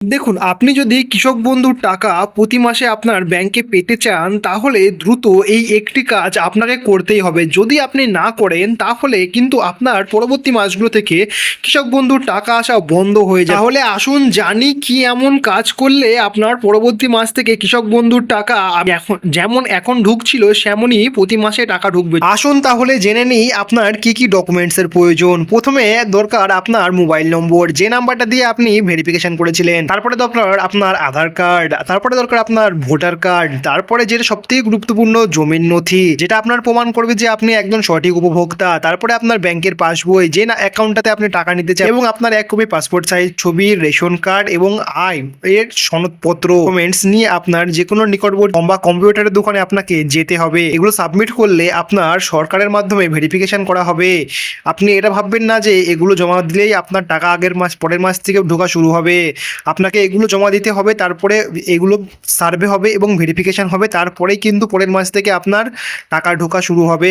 দেখুন, আপনি যদি কৃষক বন্ধুর টাকা প্রতি মাসে আপনার ব্যাংকে পেতে চান, তাহলে দ্রুত এই একটি কাজ আপনাকে করতেই হবে। যদি আপনি না করেন, তাহলে কিন্তু আপনার পরবর্তী মাসগুলো থেকে কৃষক বন্ধুর টাকা আসা বন্ধ হয়ে যায়। তাহলে আসুন জানি কি এমন কাজ করলে আপনার পরবর্তী মাস থেকে কৃষক বন্ধুর টাকা এখন ঢুকছিল সেমনই প্রতি মাসে টাকা ঢুকবে। আসুন তাহলে জেনে নিই আপনার কি কি ডকুমেন্টসের প্রয়োজন। প্রথমে দরকার আপনার মোবাইল নম্বর, যে নাম্বারটা দিয়ে আপনি ভেরিফিকেশন করেছিলেন। তারপরে দরকার আপনার আধার কার্ড, তারপরে দরকার আপনার ভোটার কার্ড, তারপরে যেটা সবথেকে গুরুত্বপূর্ণ জমির নথি, যেটা আপনার প্রমাণ করবে যে আপনি একজন সঠিক উপভোক্তা। তারপরে আপনার ব্যাংকের পাসবই, যে না অ্যাকাউন্টটাতে আপনি টাকা নিতে চান, এবং আপনার এক কপি পাসপোর্ট সাইজ ছবি, রেশন কার্ড এবং আয় এর সনদপত্র। ডকুমেন্টস নিয়ে আপনার যে কোনো নিকটবর্তী বা কম্পিউটারের দোকানে আপনাকে যেতে হবে। এগুলো সাবমিট করলে আপনার সরকারের মাধ্যমে ভেরিফিকেশন করা হবে। আপনি এটা ভাববেন না যে এগুলো জমা দিলেই আপনার টাকা আগের মাস পরের মাস থেকে ঢোকা শুরু হবে। আপনাকে এগুলো জমা দিতে হবে, তারপরে এগুলো সার্ভে হবে এবং ভেরিফিকেশন হবে, তারপরেই কিন্তু পরের মাস থেকে আপনার টাকা ঢোকা শুরু হবে।